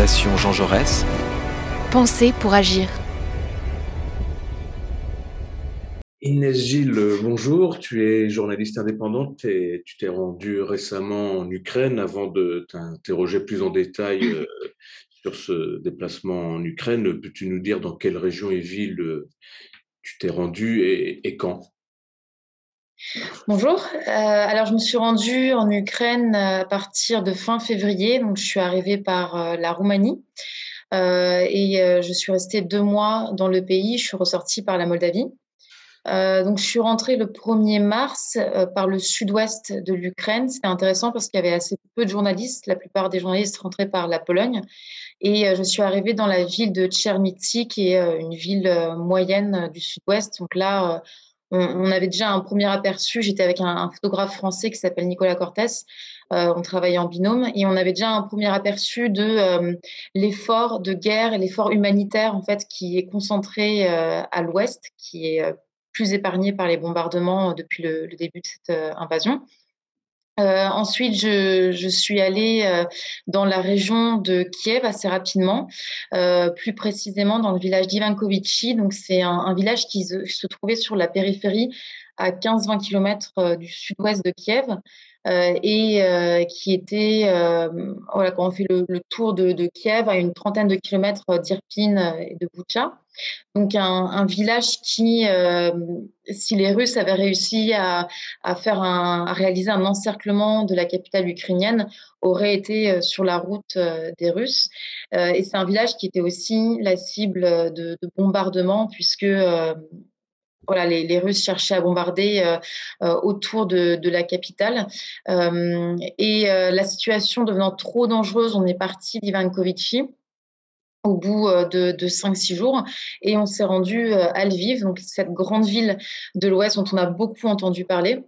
Fondation Jean Jaurès. Penser pour agir. Inès Gilles, bonjour. Tu es journaliste indépendante et tu t'es rendue récemment en Ukraine avant de t'interroger plus en détail sur ce déplacement en Ukraine. Peux-tu nous dire dans quelle région et ville tu t'es rendue et quand? Bonjour. Alors, je me suis rendue en Ukraine à partir de fin février. Donc, je suis arrivée par la Roumanie et je suis restée 2 mois dans le pays. Je suis ressortie par la Moldavie. Donc, je suis rentrée le 1er mars par le sud-ouest de l'Ukraine. C'était intéressant parce qu'il y avait assez peu de journalistes. La plupart des journalistes rentraient par la Pologne. Et je suis arrivée dans la ville de Tchermity, qui est une ville moyenne du sud-ouest. Donc là, on avait déjà un premier aperçu. J'étais avec un photographe français qui s'appelle Nicolas Cortès. On travaillait en binôme et on avait déjà un premier aperçu de l'effort de guerre et l'effort humanitaire en fait qui est concentré à l'ouest, qui est plus épargné par les bombardements depuis le début de cette invasion. Ensuite, je suis allée dans la région de Kiev assez rapidement, plus précisément dans le village d'Ivankovitchy. Donc, c'est un village qui se trouvait sur la périphérie à 15-20 kilomètres du sud-ouest de Kiev et qui était, voilà, quand on fait le tour de Kiev, à une trentaine de kilomètres d'Irpin et de Boutcha. Donc un village qui, si les Russes avaient réussi à réaliser un encerclement de la capitale ukrainienne, aurait été sur la route des Russes. Et c'est un village qui était aussi la cible de bombardements puisque voilà, les Russes cherchaient à bombarder autour de la capitale. La situation devenant trop dangereuse, on est parti d'Ivankovitchy au bout de 5-6 jours et on s'est rendu à Lviv, donc cette grande ville de l'Ouest dont on a beaucoup entendu parler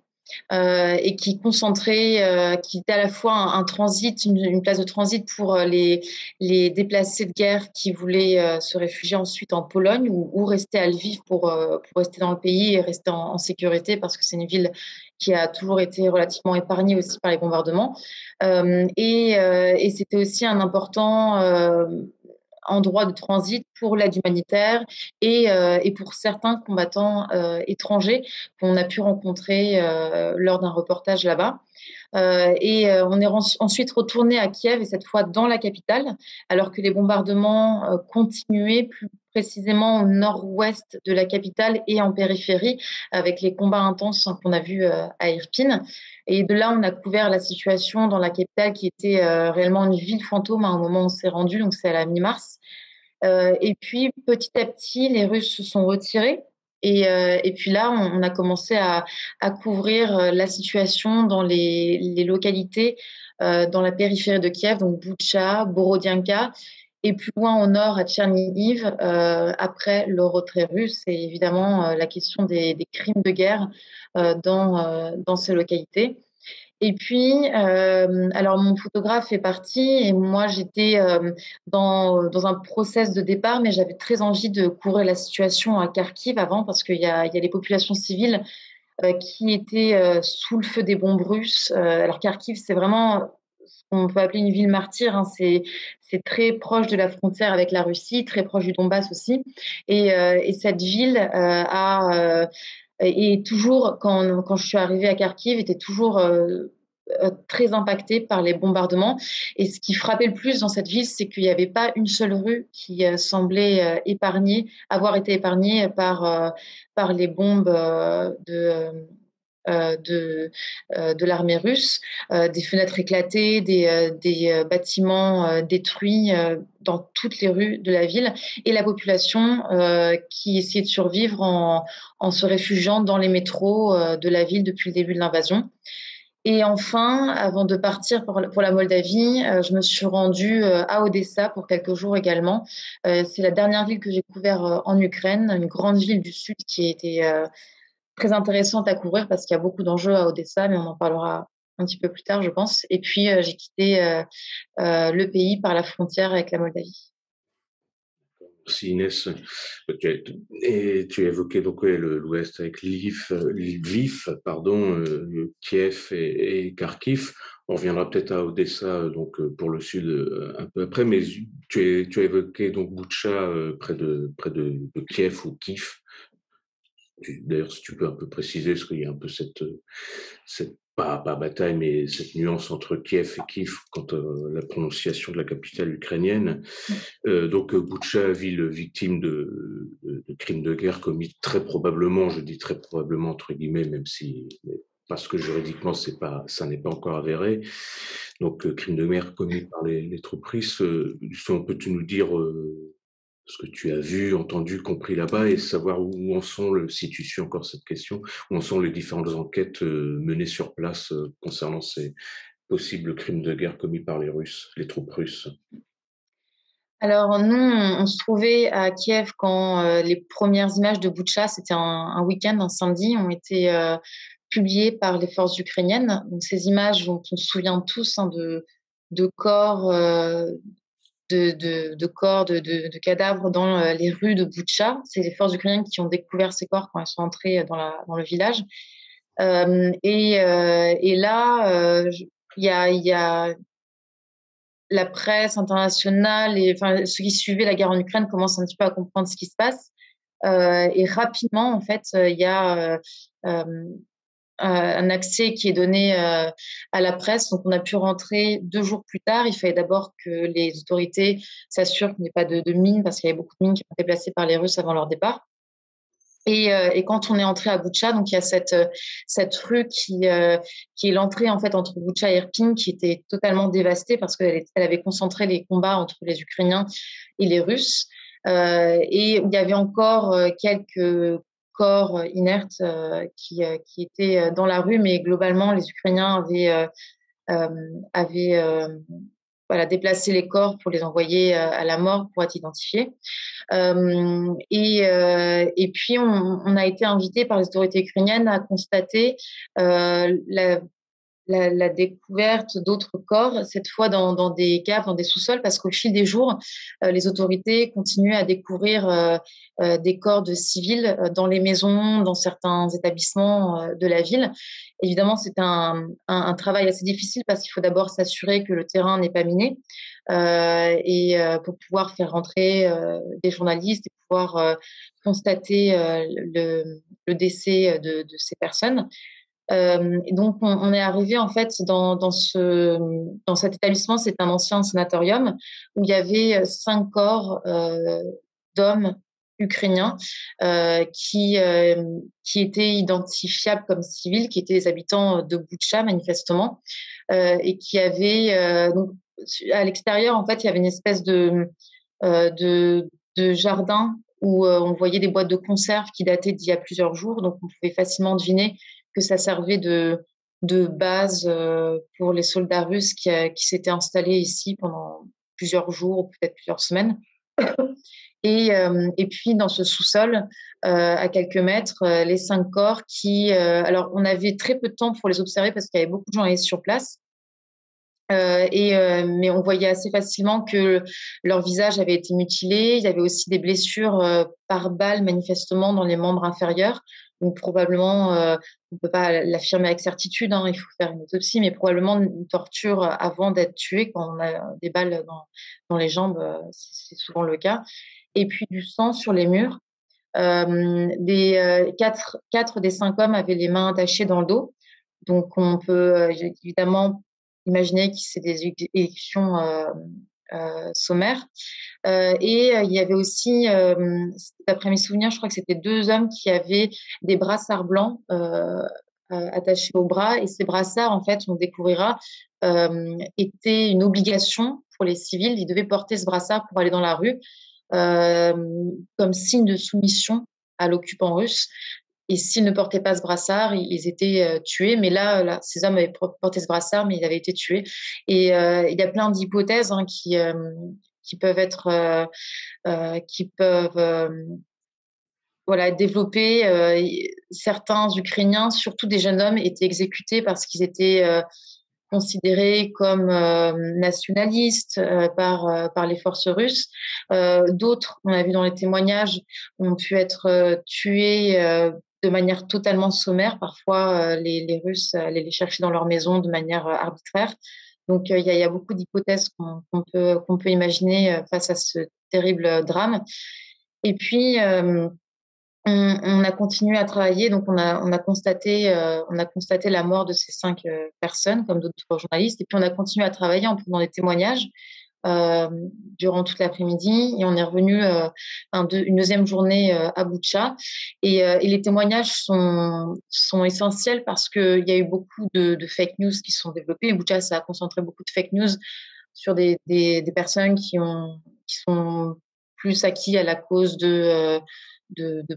et qui concentrait, qui était à la fois un transit, une place de transit pour les déplacés de guerre qui voulaient se réfugier ensuite en Pologne ou rester à Lviv pour rester dans le pays et rester en sécurité parce que c'est une ville qui a toujours été relativement épargnée aussi par les bombardements. Et c'était aussi un important endroit de transit pour l'aide humanitaire et pour certains combattants étrangers qu'on a pu rencontrer lors d'un reportage là-bas. On est ensuite retourné à Kiev et cette fois dans la capitale, alors que les bombardements continuaient plus précisément au nord-ouest de la capitale et en périphérie, avec les combats intenses qu'on a vus à Irpin. Et de là, on a couvert la situation dans la capitale qui était réellement une ville fantôme au moment où on s'est rendu, donc c'est à la mi-mars. Et puis, petit à petit, les Russes se sont retirés. Et puis là, on a commencé à couvrir la situation dans les localités dans la périphérie de Kiev, donc Boutcha, Borodianka, et plus loin au nord à Tchernihiv, après le retrait russe, et évidemment la question des crimes de guerre dans ces localités. Et puis, alors mon photographe est parti et moi j'étais dans un process de départ, mais j'avais très envie de couvrir la situation à Kharkiv avant parce qu'il y a les populations civiles qui étaient sous le feu des bombes russes. Alors Kharkiv, c'est vraiment ce qu'on peut appeler une ville martyre, hein. C'est très proche de la frontière avec la Russie, très proche du Donbass aussi. Et cette ville et toujours, quand je suis arrivée à Kharkiv, était toujours très impactée par les bombardements. Et ce qui frappait le plus dans cette ville, c'est qu'il n'y avait pas une seule rue qui semblait avoir été épargnée par les bombes de l'armée russe, des fenêtres éclatées, des bâtiments détruits dans toutes les rues de la ville, et la population qui essayait de survivre en se réfugiant dans les métros de la ville depuis le début de l'invasion. Et enfin, avant de partir pour la Moldavie, je me suis rendue à Odessa pour quelques jours également. C'est la dernière ville que j'ai couverte en Ukraine, une grande ville du sud qui était très intéressante à couvrir parce qu'il y a beaucoup d'enjeux à Odessa, mais on en parlera un petit peu plus tard, je pense. Et puis, j'ai quitté le pays par la frontière avec la Moldavie. Merci Inès. Tu as évoqué donc ouais, l'Ouest avec Lviv, pardon, Kiev et Kharkiv. On reviendra peut-être à Odessa, donc pour le sud, un peu après, mais tu as évoqué donc Boutcha, près de Kiev ou Kiev. D'ailleurs, si tu peux un peu préciser, parce qu'il y a un peu pas bataille, mais cette nuance entre Kiev et Kiev quant à la prononciation de la capitale ukrainienne. Donc, Boutcha, ville victime de crimes de guerre commis très probablement, je dis très probablement entre guillemets, même si, parce que juridiquement, ça n'est pas encore avéré. Donc, crimes de guerre commis par les troupes russes. Peux-tu nous dire ce que tu as vu, entendu, compris là-bas et savoir où en sont, si tu suis encore cette question, où en sont les différentes enquêtes menées sur place concernant ces possibles crimes de guerre commis par les Russes, les troupes russes? Alors nous, on se trouvait à Kiev quand les premières images de Boutcha, c'était un week-end, un samedi, ont été publiées par les forces ukrainiennes. Donc ces images dont on se souvient tous, hein, de corps, de cadavres dans les rues de Boutcha. C'est les forces ukrainiennes qui ont découvert ces corps quand elles sont entrées dans le village. Et là, il y a la presse internationale et enfin, ceux qui suivaient la guerre en Ukraine commencent un petit peu à comprendre ce qui se passe. Et rapidement, en fait, il y a un accès qui est donné à la presse. Donc, on a pu rentrer 2 jours plus tard. Il fallait d'abord que les autorités s'assurent qu'il n'y ait pas de mines, parce qu'il y avait beaucoup de mines qui ont été placées par les Russes avant leur départ. Et quand on est entré à Boutcha, donc il y a cette rue qui est l'entrée en fait entre Boutcha et Irpin, qui était totalement dévastée parce qu'elle avait concentré les combats entre les Ukrainiens et les Russes. Et il y avait encore quelques corps inertes qui étaient dans la rue, mais globalement les Ukrainiens avaient voilà, déplacé les corps pour les envoyer à la morgue pour être identifiés. Et puis, on a été invité par les autorités ukrainiennes à constater la découverte d'autres corps, cette fois dans des caves, dans des sous-sols, parce qu'au fil des jours, les autorités continuaient à découvrir des corps de civils dans les maisons, dans certains établissements de la ville. Évidemment, c'est un travail assez difficile parce qu'il faut d'abord s'assurer que le terrain n'est pas miné pour pouvoir faire rentrer des journalistes et pouvoir constater le décès de ces personnes. Et donc, on est arrivé en fait dans cet établissement. C'est un ancien sanatorium où il y avait 5 corps d'hommes ukrainiens qui étaient identifiables comme civils, qui étaient les habitants de Boutcha manifestement, et qui avaient donc à l'extérieur en fait il y avait une espèce euh, de, de jardin où on voyait des boîtes de conserve qui dataient d'il y a plusieurs jours, donc on pouvait facilement deviner que ça servait de base pour les soldats russes qui s'étaient installés ici pendant plusieurs jours ou peut-être plusieurs semaines. Et puis, dans ce sous-sol, à quelques mètres, les 5 corps qui... alors, on avait très peu de temps pour les observer parce qu'il y avait beaucoup de gens sur place. Mais on voyait assez facilement que leur visage avait été mutilé. Il y avait aussi des blessures par balle, manifestement, dans les membres inférieurs. Donc, probablement, on ne peut pas l'affirmer avec certitude, hein, il faut faire une autopsie, mais probablement une torture avant d'être tué. Quand on a des balles dans les jambes, c'est souvent le cas. Et puis, du sang sur les murs. Quatre des 5 hommes avaient les mains attachées dans le dos. Donc, on peut évidemment imaginer que c'est des exécutions sommaires. Et il y avait aussi, d'après mes souvenirs, je crois que c'était 2 hommes qui avaient des brassards blancs attachés au bras. Et ces brassards, en fait, on découvrira, étaient une obligation pour les civils. Ils devaient porter ce brassard pour aller dans la rue, comme signe de soumission à l'occupant russe. Et s'ils ne portaient pas ce brassard, ils étaient tués. Mais là, ces hommes avaient porté ce brassard, mais ils avaient été tués. Et il y a plein d'hypothèses qui peuvent être, voilà, développées. Certains Ukrainiens, surtout des jeunes hommes, étaient exécutés parce qu'ils étaient considérés comme nationalistes par les forces russes. D'autres, on a vu dans les témoignages, ont pu être tués de manière totalement sommaire. Parfois, les Russes allaient les chercher dans leur maison de manière arbitraire. Donc, il y a beaucoup d'hypothèses qu'on peut imaginer face à ce terrible drame. Et puis, on a continué à travailler, donc on a constaté la mort de ces 5 personnes, comme d'autres journalistes. Et puis on a continué à travailler en prenant des témoignages euh, durant toute l'après-midi. Et on est revenu une deuxième journée à Boutcha. Et les témoignages sont essentiels parce qu'il y a eu beaucoup de fake news qui sont développées. Boutcha, ça a concentré beaucoup de fake news sur des personnes qui sont plus acquis à la cause de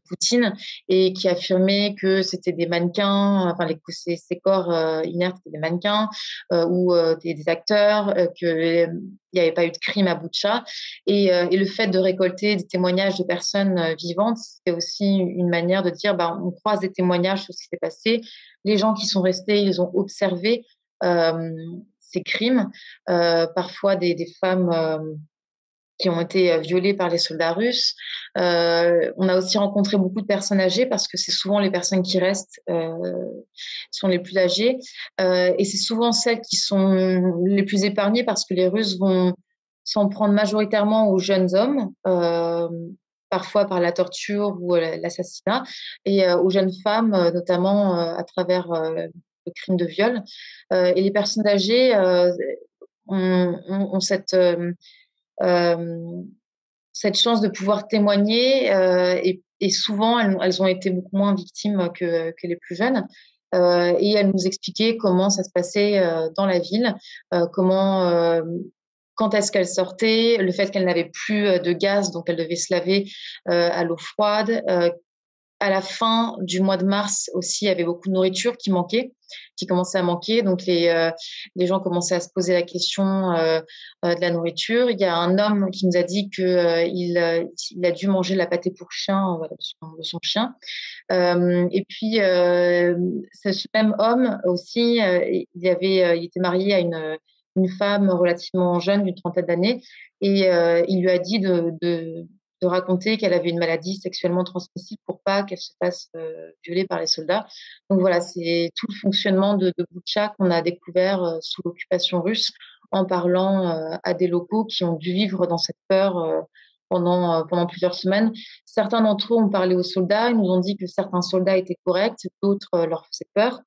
Poutine et qui affirmait que c'était des mannequins, enfin ces corps inertes étaient des mannequins ou des acteurs, qu'il n'y avait pas eu de crime à Boutcha. Et le fait de récolter des témoignages de personnes vivantes, c'est aussi une manière de dire, bah, on croise des témoignages sur ce qui s'est passé. Les gens qui sont restés, ils ont observé ces crimes, parfois des femmes qui ont été violées par les soldats russes. On a aussi rencontré beaucoup de personnes âgées parce que c'est souvent les personnes qui restent sont les plus âgées. Et c'est souvent celles qui sont les plus épargnées parce que les Russes vont s'en prendre majoritairement aux jeunes hommes, parfois par la torture ou l'assassinat, et aux jeunes femmes, notamment à travers le crime de viol. Et les personnes âgées ont euh, cette chance de pouvoir témoigner et souvent elles ont été beaucoup moins victimes que les plus jeunes. Et elles nous expliquaient comment ça se passait dans la ville, quand est-ce qu'elles sortaient, le fait qu'elles n'avaient plus de gaz, donc elles devaient se laver à l'eau froide, à la fin du mois de mars aussi, il y avait beaucoup de nourriture qui commençait à manquer. Donc, les gens commençaient à se poser la question de la nourriture. Il y a un homme qui nous a dit qu'il il a dû manger la pâtée pour chien voilà, de son chien. Et puis, ce même homme aussi, il était marié à une femme relativement jeune, d'une trentaine d'années, et il lui a dit de raconter qu'elle avait une maladie sexuellement transmissible pour pas qu'elle se fasse violer par les soldats. Donc voilà, c'est tout le fonctionnement de Boutcha qu'on a découvert sous l'occupation russe en parlant à des locaux qui ont dû vivre dans cette peur pendant plusieurs semaines. Certains d'entre eux ont parlé aux soldats, ils nous ont dit que certains soldats étaient corrects, d'autres leur faisaient peur.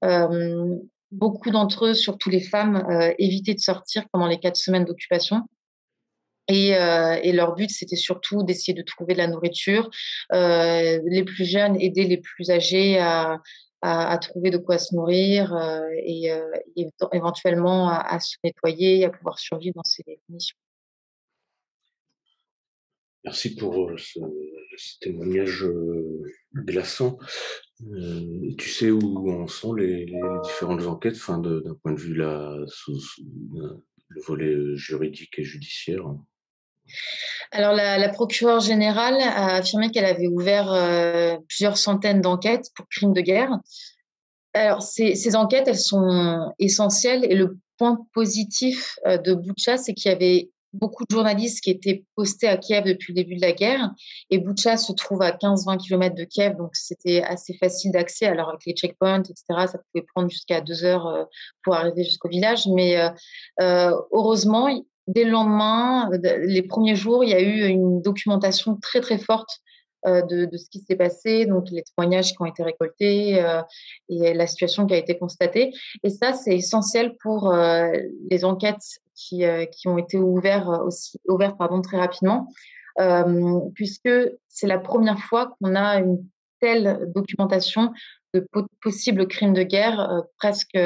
Euh, Beaucoup d'entre eux, surtout les femmes, évitaient de sortir pendant les 4 semaines d'occupation. Et leur but, c'était surtout d'essayer de trouver de la nourriture. Les plus jeunes aider les plus âgés à trouver de quoi se nourrir et éventuellement à se nettoyer, à pouvoir survivre dans ces conditions. Merci pour ce témoignage glaçant. Tu sais où en sont les différentes enquêtes, enfin, d'un point de vue le volet juridique et judiciaire? Alors, la procureure générale a affirmé qu'elle avait ouvert plusieurs centaines d'enquêtes pour crimes de guerre. Alors, ces enquêtes, elles sont essentielles. Et le point positif de Boutcha, c'est qu'il y avait beaucoup de journalistes qui étaient postés à Kiev depuis le début de la guerre. Et Boutcha se trouve à 15-20 kilomètres de Kiev, donc c'était assez facile d'accès. Alors, avec les checkpoints, etc., ça pouvait prendre jusqu'à 2 heures pour arriver jusqu'au village. Mais heureusement, dès le lendemain, les premiers jours, il y a eu une documentation très, très forte de ce qui s'est passé, donc les témoignages qui ont été récoltés et la situation qui a été constatée. Et ça, c'est essentiel pour les enquêtes qui ont été ouvertes très rapidement, puisque c'est la première fois qu'on a une telle documentation de possibles crimes de guerre presque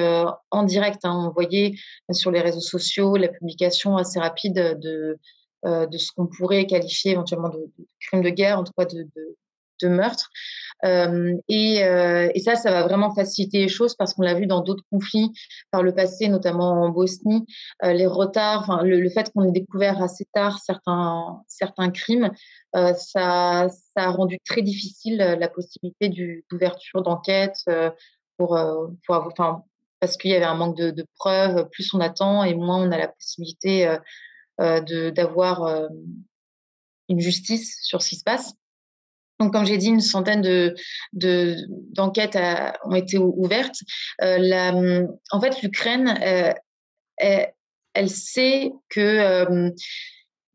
en direct. On voyait sur les réseaux sociaux la publication assez rapide de ce qu'on pourrait qualifier éventuellement de crimes de guerre, en tout cas de meurtre. Et ça va vraiment faciliter les choses parce qu'on l'a vu dans d'autres conflits par le passé, notamment en Bosnie, les retards, le fait qu'on ait découvert assez tard certains crimes, ça a rendu très difficile la possibilité d'ouverture d'enquête parce qu'il y avait un manque de preuves. Plus on attend et moins on a la possibilité d'avoir une justice sur ce qui se passe. Donc, comme j'ai dit, une centaine d'enquêtes ont été ouvertes. En fait, l'Ukraine, elle sait que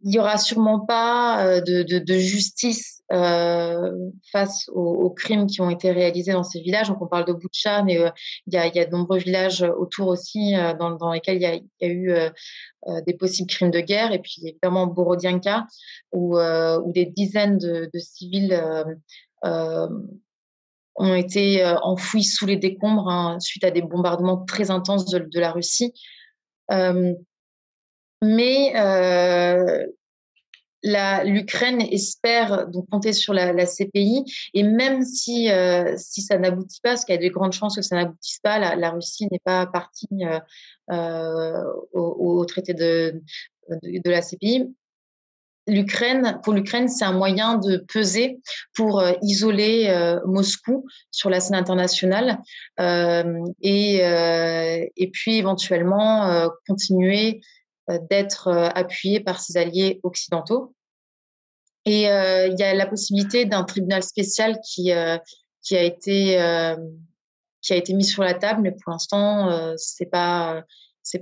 il y aura sûrement pas de justice face aux crimes qui ont été réalisés dans ces villages. Donc, on parle de Boutcha, mais il y a de nombreux villages autour aussi dans lesquels il y a eu des possibles crimes de guerre. Et puis, évidemment, Borodianka, où des dizaines de civils euh, ont été enfouis sous les décombres suite à des bombardements très intenses de la Russie. Euh, mais l'Ukraine espère donc compter sur la CPI, et même si ça n'aboutit pas, parce qu'il y a de grandes chances que ça n'aboutisse pas, la Russie n'est pas partie au traité de la CPI. Pour l'Ukraine, c'est un moyen de peser pour isoler Moscou sur la scène internationale et puis éventuellement continuer d'être appuyé par ses alliés occidentaux. Et il y a la possibilité d'un tribunal spécial qui a été mis sur la table, mais pour l'instant, c'est pas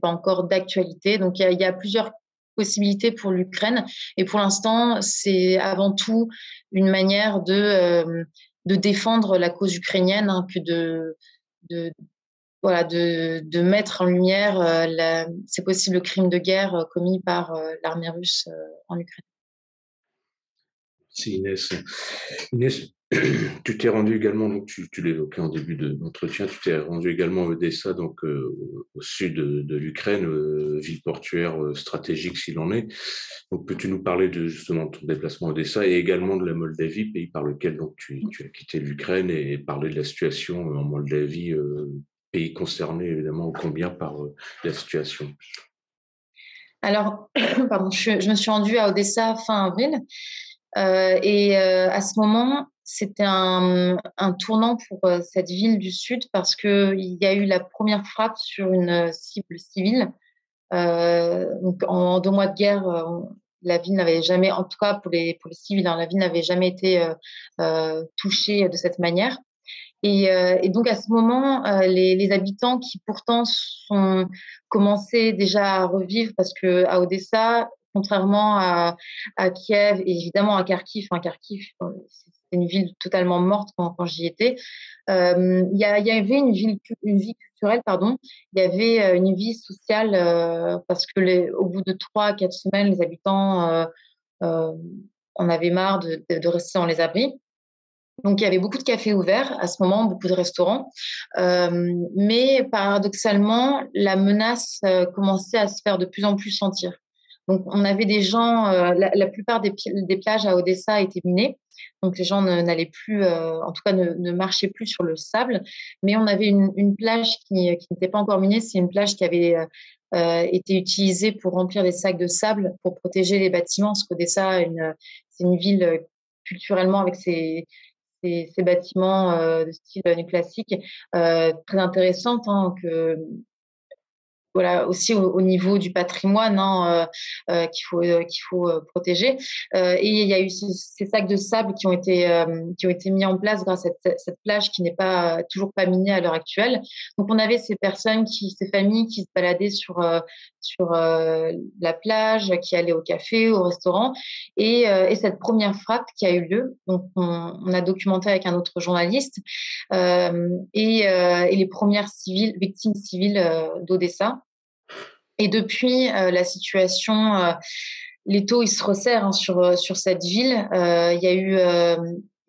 encore d'actualité. Donc, il y a plusieurs possibilités pour l'Ukraine. Et pour l'instant, c'est avant tout une manière de défendre la cause ukrainienne, que voilà, de mettre en lumière ces possibles crimes de guerre commis par l'armée russe en Ukraine. C'est Inès. Inès, tu t'es rendu également, donc tu l'évoquais en début de l'entretien, tu t'es rendu également à Odessa, donc au sud de l'Ukraine, ville portuaire stratégique s'il en est. Donc peux-tu nous parler de justement ton déplacement à Odessa et également de la Moldavie, pays par lequel donc tu as quitté l'Ukraine, et parler de la situation en Moldavie, pays concerné évidemment ô combien par la situation. Alors, pardon, je me suis rendue à Odessa fin avril. À ce moment, c'était un tournant pour cette ville du Sud, parce qu'il y a eu la première frappe sur une cible civile. Donc en 2 mois de guerre, la ville n'avait jamais, en tout cas pour les civils, la ville n'avait jamais été touchée de cette manière. Et donc à ce moment, les habitants qui pourtant sont commencé déjà à revivre, parce que à Odessa, contrairement à Kiev et évidemment à Kharkiv, Kharkiv, c'est une ville totalement morte quand j'y étais. Il y avait une vie culturelle, pardon. Il y avait une vie sociale parce que au bout de 3 à 4 semaines, les habitants en avaient marre de rester dans les abris. Donc, il y avait beaucoup de cafés ouverts à ce moment, beaucoup de restaurants. Mais paradoxalement, la menace commençait à se faire de plus en plus sentir. Donc, on avait des gens, la plupart des plages à Odessa étaient minées. Donc, les gens n'allaient plus, en tout cas, ne marchaient plus sur le sable. Mais on avait une plage qui n'était pas encore minée. C'est une plage qui avait été utilisée pour remplir des sacs de sable pour protéger les bâtiments. Parce qu'Odessa, c'est une ville culturellement avec ces bâtiments de style néoclassique très intéressantes, voilà, aussi au niveau du patrimoine qu'il faut protéger. Et il y a eu ces sacs de sable qui ont été mis en place grâce à cette plage qui n'est pas toujours pas minée à l'heure actuelle. Donc on avait ces familles qui se baladaient sur la plage, qui allaient au café, au restaurant, et cette première frappe qui a eu lieu. Donc on a documenté avec un autre journaliste et les premières victimes civiles d'Odessa. Et depuis, la situation, l'étau, il se resserre sur cette ville. Il y a eu,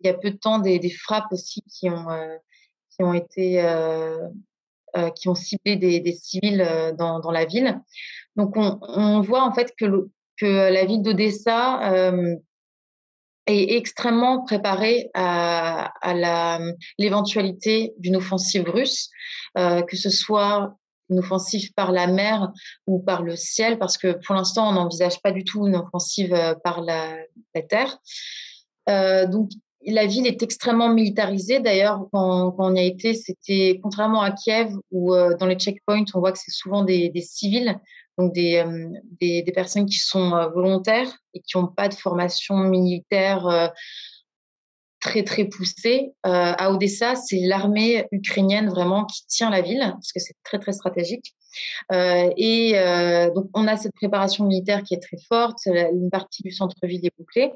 il y a peu de temps, des frappes aussi qui ont été, qui ont ciblé des civils dans la ville. Donc, on voit en fait que la ville d'Odessa est extrêmement préparée à l'éventualité d'une offensive russe, que ce soit une offensive par la mer ou par le ciel, parce que pour l'instant, on n'envisage pas du tout une offensive par la terre. Donc, la ville est extrêmement militarisée. D'ailleurs, quand on y a été, c'était contrairement à Kiev, où dans les checkpoints, on voit que c'est souvent des civils, donc des personnes qui sont volontaires et qui n'ont pas de formation militaire très, très poussée. À Odessa, c'est l'armée ukrainienne vraiment qui tient la ville, parce que c'est très, très stratégique. Donc, on a cette préparation militaire qui est très forte. Une partie du centre-ville est bouclée.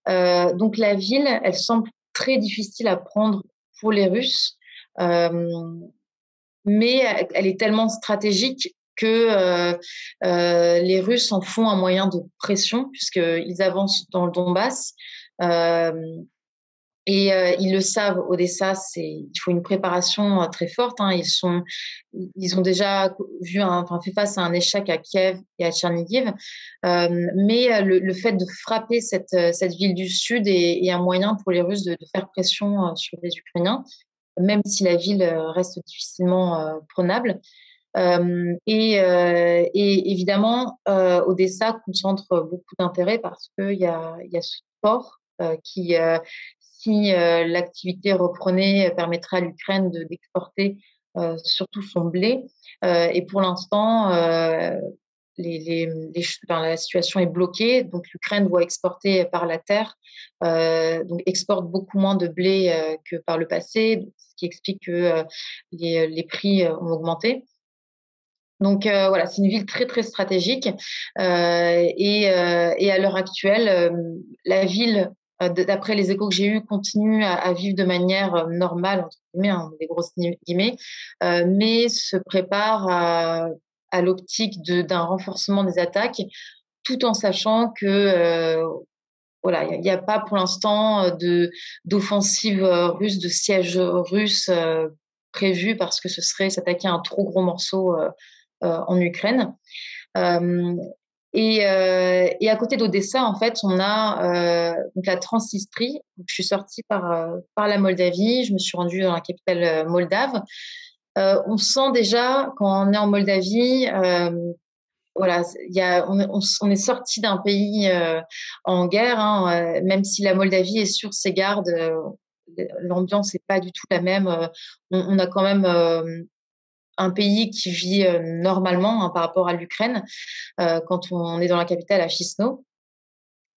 Donc, la ville, elle semble très difficile à prendre pour les Russes. Mais elle est tellement stratégique que les Russes en font un moyen de pression, puisqu'ils avancent dans le Donbass. Euh, ils le savent, Odessa, il faut une préparation très forte. Hein. Ils ont déjà fait face à un échec à Kiev et à Tchernihiv. Mais le fait de frapper cette ville du Sud est un moyen pour les Russes de faire pression sur les Ukrainiens, même si la ville reste difficilement prenable. Et évidemment, Odessa concentre beaucoup d'intérêt parce qu'il y a ce port qui, si l'activité reprenait, permettrait à l'Ukraine d'exporter surtout son blé. Et pour l'instant, la situation est bloquée, donc l'Ukraine doit exporter par la terre, donc exporte beaucoup moins de blé que par le passé, ce qui explique que les prix ont augmenté. Donc voilà, c'est une ville très très stratégique et à l'heure actuelle, la ville, d'après les échos que j'ai eus, continue à vivre de manière normale entre guillemets, hein, des grosses guillemets, mais se prépare à l'optique d'un renforcement des attaques, tout en sachant que voilà, il y a pas pour l'instant d'offensive russe, de siège russe prévu parce que ce serait s'attaquer à un trop gros morceau en Ukraine. Et à côté d'Odessa, en fait, on a donc la Transnistrie. Donc, je suis sortie par la Moldavie, je me suis rendue dans la capitale moldave. On sent déjà, quand on est en Moldavie, voilà, on est sorti d'un pays en guerre, hein, même si la Moldavie est sur ses gardes, l'ambiance n'est pas du tout la même. On a quand même un pays qui vit normalement, hein, par rapport à l'Ukraine quand on est dans la capitale à Chisinau.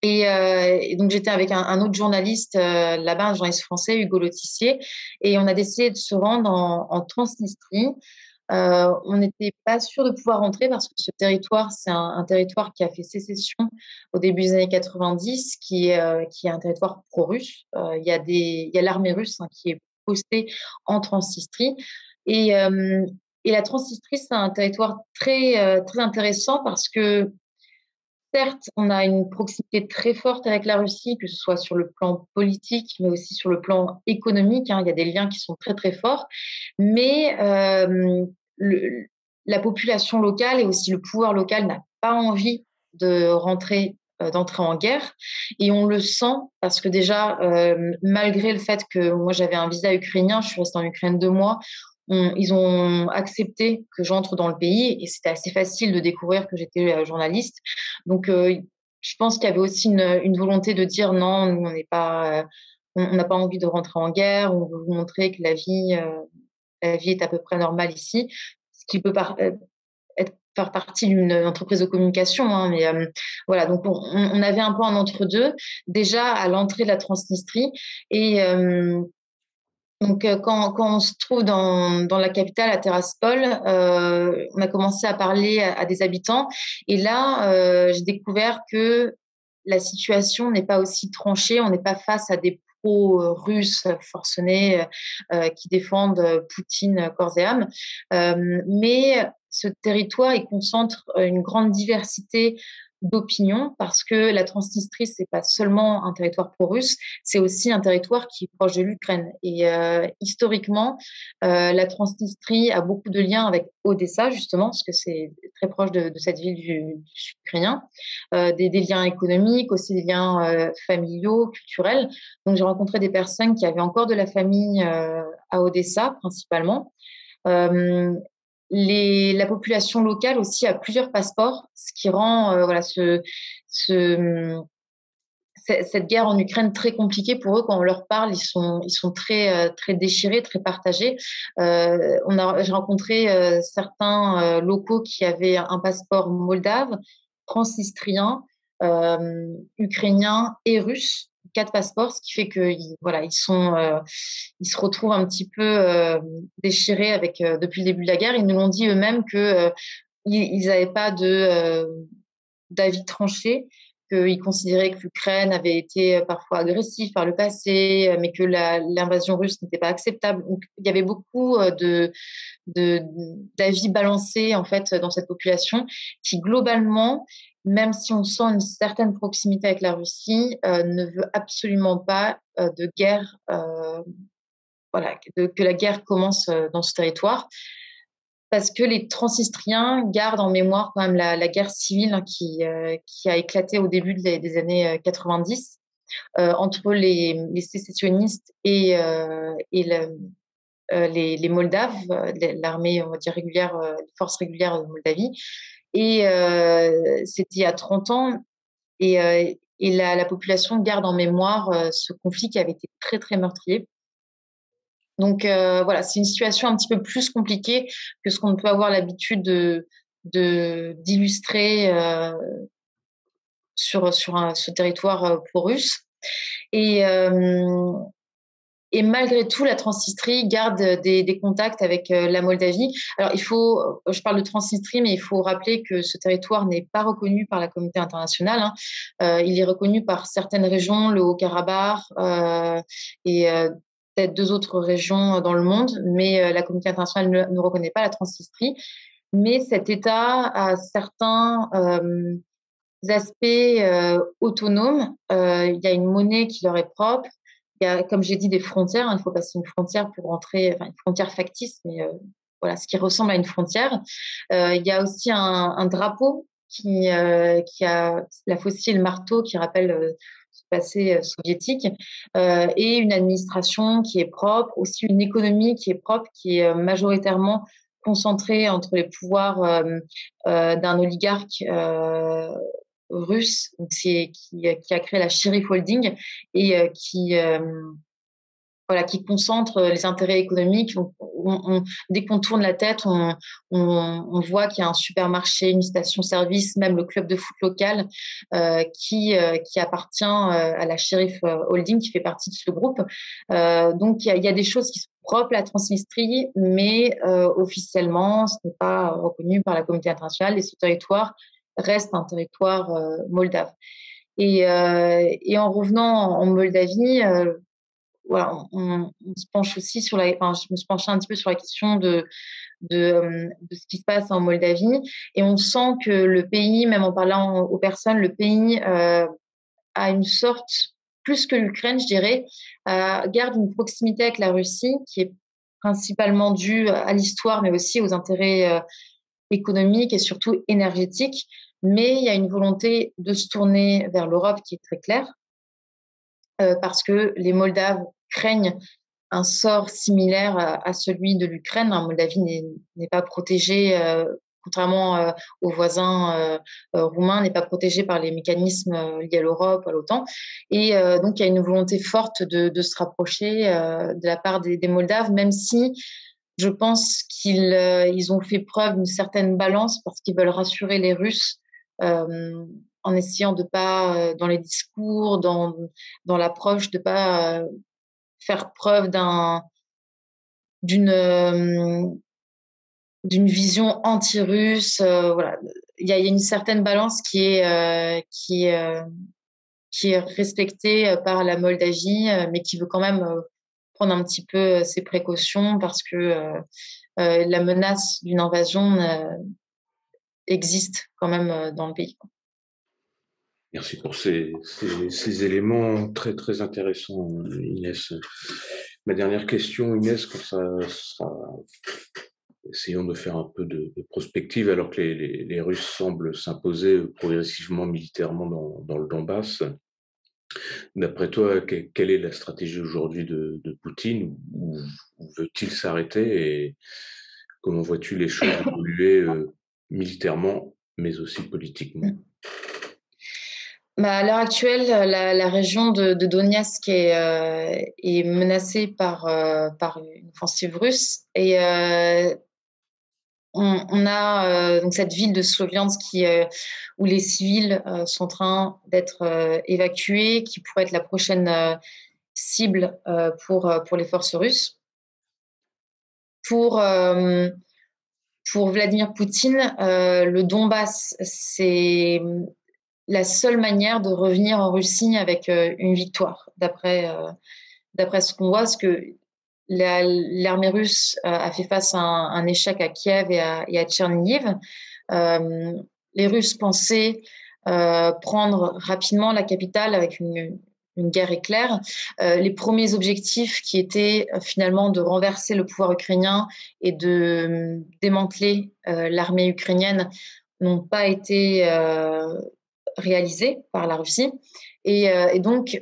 Et donc j'étais avec un autre journaliste là-bas, un journaliste français, Hugo Lotissier, et on a décidé de se rendre en Transnistrie. On n'était pas sûr de pouvoir rentrer parce que ce territoire, c'est un territoire qui a fait sécession au début des années 90, qui est un territoire pro-russe. Il y a l'armée russe, hein, qui est postée en Transnistrie. Et, euh, et la Transnistrie, c'est un territoire très intéressant parce que certes, on a une proximité très forte avec la Russie, que ce soit sur le plan politique, mais aussi sur le plan économique, hein. Il y a des liens qui sont très très forts. Mais le- la population locale et aussi le pouvoir local n'a pas envie d'entrer en guerre. Et on le sent parce que déjà, malgré le fait que moi j'avais un visa ukrainien, je suis restée en Ukraine 2 mois, ils ont accepté que j'entre dans le pays et c'était assez facile de découvrir que j'étais journaliste. Donc, je pense qu'il y avait aussi une volonté de dire non, nous, on n'a pas envie de rentrer en guerre, on veut vous montrer que la vie est à peu près normale ici, ce qui peut faire partie d'une entreprise de communication, hein, mais voilà, donc on avait un peu un entre-deux, déjà à l'entrée de la Transnistrie, et donc, quand on se trouve dans la capitale, à Tiraspol, on a commencé à parler à des habitants. Et là, j'ai découvert que la situation n'est pas aussi tranchée. On n'est pas face à des pro-russes forcenés qui défendent Poutine corps et âme. Mais ce territoire, il concentre une grande diversité d'opinions parce que la Transnistrie, c'est pas seulement un territoire pro-russe, c'est aussi un territoire qui est proche de l'Ukraine. Et historiquement, la Transnistrie a beaucoup de liens avec Odessa, justement, parce que c'est très proche de cette ville du sud ukrainien. Des liens économiques, aussi des liens familiaux, culturels. Donc, j'ai rencontré des personnes qui avaient encore de la famille à Odessa, principalement. Euh, la population locale aussi a plusieurs passeports, ce qui rend voilà, cette guerre en Ukraine très compliquée pour eux. Quand on leur parle, ils sont très déchirés, très partagés. J'ai rencontré certains locaux qui avaient un passeport moldave, transnistrien, ukrainien et russe. 4 passeports, ce qui fait qu'ils voilà, ils se retrouvent un petit peu déchirés depuis le début de la guerre. Ils nous l'ont dit eux-mêmes que ils n'avaient pas d'avis tranché, qu'ils considéraient que l'Ukraine avait été parfois agressive par le passé, mais que l'invasion russe n'était pas acceptable. Donc, il y avait beaucoup d'avis balancés en fait dans cette population qui globalement, même si on sent une certaine proximité avec la Russie, ne veut absolument pas de guerre, voilà, que la guerre commence dans ce territoire. Parce que les Transnistriens gardent en mémoire quand même la guerre civile, hein, qui a éclaté au début des années 90 entre les sécessionnistes et les Moldaves, l'armée, on va dire régulière, les forces régulières de Moldavie. Et c'était il y a 30 ans. Et la population garde en mémoire ce conflit qui avait été très, très meurtrier. Donc voilà, c'est une situation un petit peu plus compliquée que ce qu'on peut avoir l'habitude d'illustrer sur ce territoire pro-russe. Et, et malgré tout, la Transnistrie garde des contacts avec la Moldavie. Alors, je parle de Transnistrie, mais il faut rappeler que ce territoire n'est pas reconnu par la communauté internationale, hein. Il est reconnu par certaines régions, le Haut-Karabakh et peut-être 2 autres régions dans le monde, mais la communauté internationale ne reconnaît pas la Transnistrie. Mais cet État a certains aspects autonomes. Il y a une monnaie qui leur est propre. Il y a, comme j'ai dit, des frontières, hein. Il faut passer une frontière pour rentrer, enfin une frontière factice, mais voilà, ce qui ressemble à une frontière. Il y a aussi un drapeau qui a la faucille et le marteau qui rappelle ce passé soviétique, et une administration qui est propre, aussi une économie qui est propre, qui est majoritairement concentrée entre les pouvoirs d'un oligarque russe qui a créé la Sheriff Holding et qui concentre les intérêts économiques. Dès qu'on tourne la tête, on voit qu'il y a un supermarché, une station-service, même le club de foot local qui appartient à la Sheriff Holding, qui fait partie de ce groupe. Donc, il y a des choses qui sont propres à la Transnistrie, mais officiellement, ce n'est pas reconnu par la communauté internationale et ce territoire reste un territoire moldave. Et en revenant en Moldavie, voilà, on se penche aussi je me suis penchée un petit peu sur la question de ce qui se passe en Moldavie. Et on sent que le pays, même en parlant aux personnes, le pays a une sorte, plus que l'Ukraine, je dirais, garde une proximité avec la Russie qui est principalement due à l'histoire, mais aussi aux intérêts économiques et surtout énergétiques. Mais il y a une volonté de se tourner vers l'Europe qui est très claire, parce que les Moldaves craignent un sort similaire à celui de l'Ukraine. La Moldavie n'est pas protégée, contrairement aux voisins roumains, n'est pas protégée par les mécanismes liés à l'Europe, à l'OTAN. Et donc, il y a une volonté forte de se rapprocher de la part des Moldaves, même si je pense qu'ils ont fait preuve d'une certaine balance parce qu'ils veulent rassurer les Russes en essayant de pas, dans les discours, dans l'approche, de pas faire preuve d'une vision anti-russe. Voilà. Il y a une certaine balance qui est respectée par la Moldavie, mais qui veut quand même prendre un petit peu ses précautions parce que la menace d'une invasion existe quand même dans le pays. Merci pour ces éléments très, très intéressants, Inès. Ma dernière question, Inès, essayons de faire un peu de prospective, alors que les Russes semblent s'imposer progressivement militairement dans le Donbass. D'après toi, quelle est la stratégie aujourd'hui de Poutine? Où veut-il s'arrêter et comment vois-tu les choses évoluer militairement, mais aussi politiquement? À l'heure actuelle, la région de Donetsk est menacée par une offensive russe. Et on a donc cette ville de Sloviansk où les civils sont en train d'être évacués, qui pourrait être la prochaine cible pour les forces russes. Pour, euh, pour Vladimir Poutine, le Donbass, c'est la seule manière de revenir en Russie avec une victoire, d'après ce qu'on voit, parce que l'armée russe a fait face à un échec à Kiev et à Tchernihiv. Les Russes pensaient prendre rapidement la capitale avec une guerre éclair. Les premiers objectifs qui étaient finalement de renverser le pouvoir ukrainien et de démanteler l'armée ukrainienne n'ont pas été réalisés par la Russie. Et donc,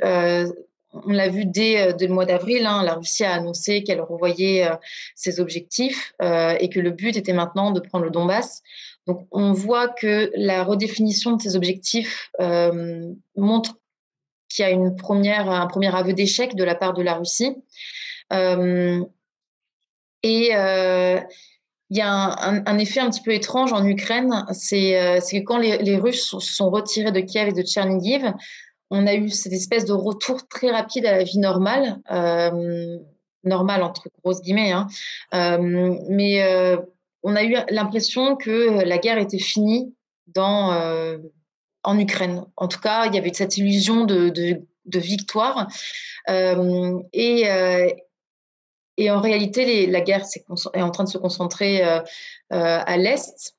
on l'a vu dès le mois d'avril, hein, la Russie a annoncé qu'elle revoyait ses objectifs et que le but était maintenant de prendre le Donbass. Donc, on voit que la redéfinition de ces objectifs montre qu'il y a un premier aveu d'échec de la part de la Russie. Et il y a un effet un petit peu étrange en Ukraine, c'est que quand les Russes se sont retirés de Kiev et de Tchernihiv, on a eu cette espèce de retour très rapide à la vie normale, normale entre grosses guillemets, hein. Mais on a eu l'impression que la guerre était finie en Ukraine. En tout cas, il y avait cette illusion de victoire. Et en réalité, la guerre est en train de se concentrer à l'Est.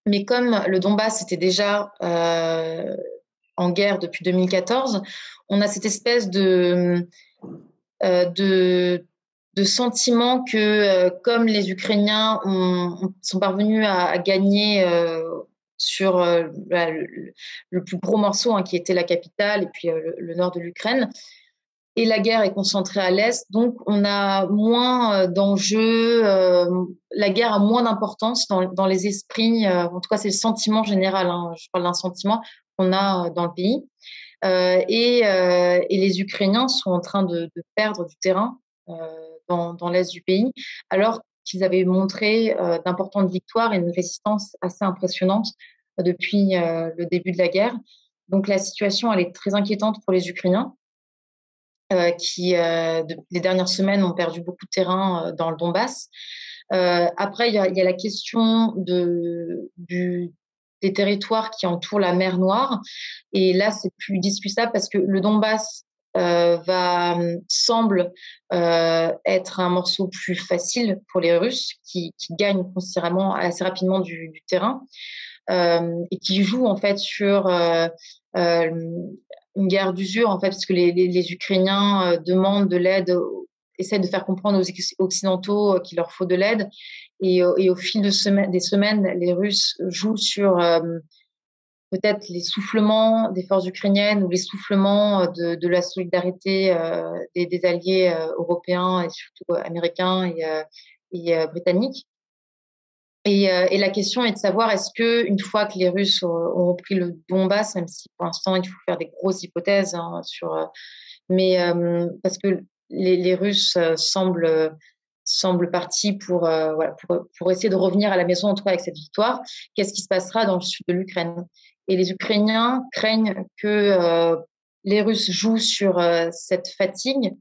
Mais comme le Donbass était déjà en guerre depuis 2014, on a cette espèce de sentiment que comme les Ukrainiens sont parvenus à gagner sur le plus gros morceau, hein, qui était la capitale et puis le nord de l'Ukraine, et la guerre est concentrée à l'Est, donc on a moins d'enjeux, la guerre a moins d'importance dans les esprits, en tout cas c'est le sentiment général, hein, je parle d'un sentiment qu'on a dans le pays. Et les Ukrainiens sont en train de perdre du terrain dans l'Est du pays, alors qu'ils avaient montré d'importantes victoires et une résistance assez impressionnante depuis le début de la guerre. Donc la situation, elle est très inquiétante pour les Ukrainiens. Qui, les dernières semaines, ont perdu beaucoup de terrain dans le Donbass. Après, il y a la question des territoires qui entourent la mer Noire. Et là, c'est plus discutable parce que le Donbass semble être un morceau plus facile pour les Russes qui gagnent considérablement, assez rapidement du terrain et qui jouent en fait sur une guerre d'usure, en fait, parce que les Ukrainiens demandent de l'aide, essaient de faire comprendre aux Occidentaux qu'il leur faut de l'aide. Et au fil des semaines, les Russes jouent sur peut-être l'essoufflement des forces ukrainiennes ou l'essoufflement de la solidarité des alliés européens et surtout américains et britanniques. Et la question est de savoir, est-ce qu'une fois que les Russes auront pris le Donbass, même si pour l'instant il faut faire des grosses hypothèses, hein, mais parce que les Russes semblent partis pour essayer de revenir à la maison, en tout cas avec cette victoire, qu'est-ce qui se passera dans le sud de l'Ukraine? Et les Ukrainiens craignent que les Russes jouent sur cette fatigue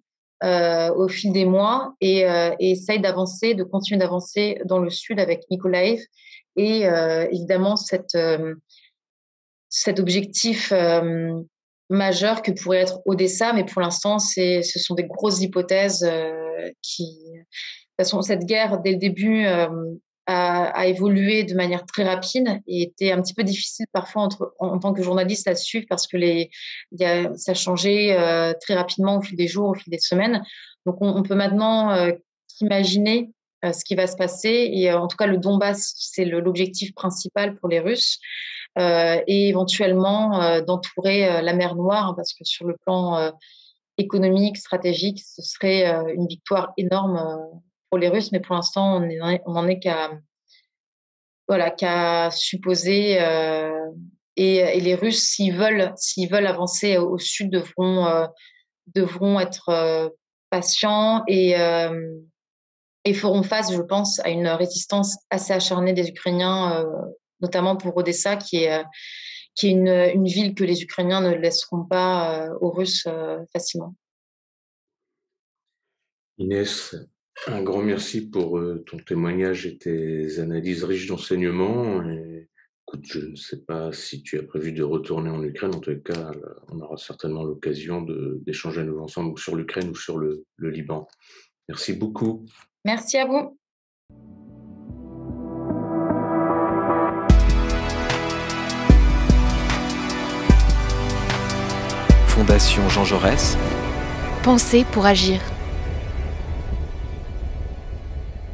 au fil des mois et essaye de continuer d'avancer dans le sud avec Mykolaiv et évidemment cet objectif majeur que pourrait être Odessa, mais pour l'instant, ce sont des grosses hypothèses de toute façon, cette guerre, dès le début, a évolué de manière très rapide et était un petit peu difficile parfois en tant que journaliste à suivre parce que ça changeait très rapidement au fil des jours, au fil des semaines. Donc, on peut maintenant imaginer ce qui va se passer. Et en tout cas, le Donbass, c'est l'objectif principal pour les Russes. Et éventuellement d'entourer la mer Noire, parce que sur le plan économique, stratégique, ce serait une victoire énorme pour les Russes, mais pour l'instant, on n'en est qu'à supposer. Et les Russes, s'ils veulent avancer au sud, devront être patients et feront face, je pense, à une résistance assez acharnée des Ukrainiens, notamment pour Odessa, qui est une ville que les Ukrainiens ne laisseront pas aux Russes facilement. Inès, un grand merci pour ton témoignage et tes analyses riches d'enseignements. Et, écoute, je ne sais pas si tu as prévu de retourner en Ukraine. En tout cas, on aura certainement l'occasion d'échanger à nouveau ensemble ou sur l'Ukraine ou sur le Liban. Merci beaucoup. Merci à vous. Fondation Jean Jaurès. Penser pour agir.